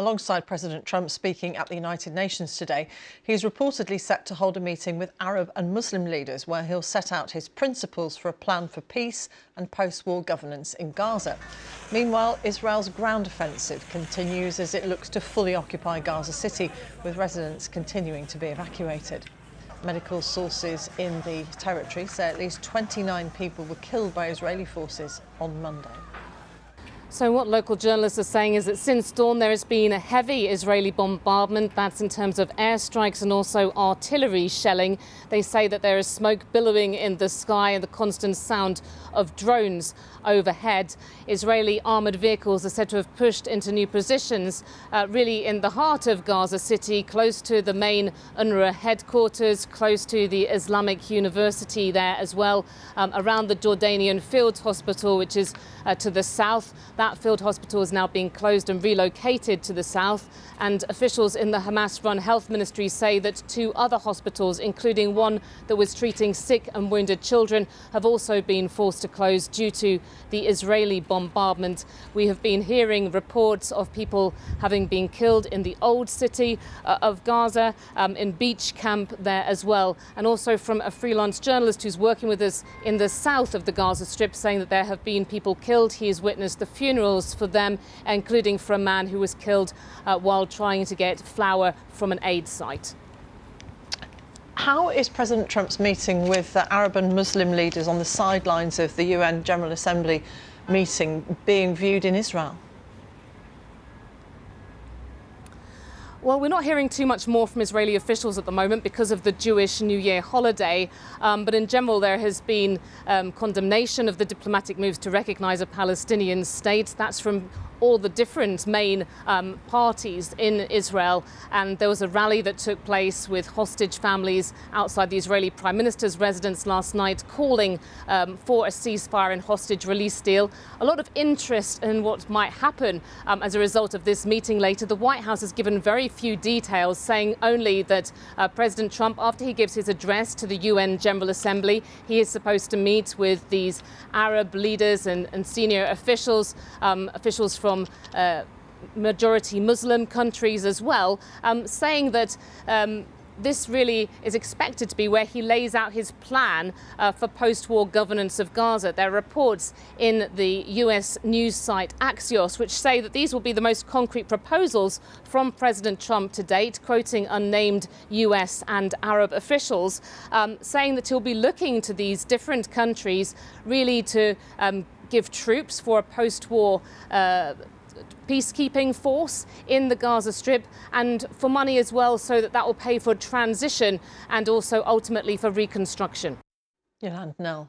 Alongside President Trump speaking at the United Nations today, he's reportedly set to hold a meeting with Arab and Muslim leaders where he'll set out his principles for a plan for peace and post-war governance in Gaza. Meanwhile, Israel's ground offensive continues as it looks to fully occupy Gaza City, with residents continuing to be evacuated. Medical sources in the territory say at least 29 people were killed by Israeli forces on Monday. So what local journalists are saying is that since dawn there has been a heavy Israeli bombardment. That's in terms of airstrikes and also artillery shelling. They say that there is smoke billowing in the sky and the constant sound of drones overhead. Israeli armoured vehicles are said to have pushed into new positions really in the heart of Gaza City, close to the main UNRWA headquarters, close to the Islamic University there as well, around the Jordanian Field Hospital, which is to the south. That field hospital is now being closed and relocated to the south, and officials in the Hamas-run health ministry say that 2 other hospitals, including one that was treating sick and wounded children, have also been forced to close due to the Israeli bombardment. We have been hearing reports of people having been killed in the old city of Gaza, in beach camp there as well, and also from a freelance journalist who's working with us in the south of the Gaza Strip, saying that there have been people killed. He has witnessed the funerals for them, including for a man who was killed while trying to get flour from an aid site. How is President Trump's meeting with Arab and Muslim leaders on the sidelines of the UN General Assembly meeting being viewed in Israel? Well, we're not hearing too much more from Israeli officials at the moment because of the Jewish New Year holiday. But in general, there has been condemnation of the diplomatic moves to recognise a Palestinian state. That's from all the different main parties in Israel. And there was a rally that took place with hostage families outside the Israeli Prime Minister's residence last night, calling for a ceasefire and hostage release deal. A lot of interest in what might happen as a result of this meeting later. The White House has given very few details, saying only that President Trump, after he gives his address to the UN General Assembly, he is supposed to meet with these Arab leaders and senior officials, officials from majority Muslim countries as well, saying that this really is expected to be where he lays out his plan for post-war governance of Gaza. There are reports in the US news site Axios which say that these will be the most concrete proposals from President Trump to date, quoting unnamed US and Arab officials, saying that he'll be looking to these different countries really to give troops for a post-war peacekeeping force in the Gaza Strip, and for money as well, so that will pay for transition and also ultimately for reconstruction. Yolande Knell.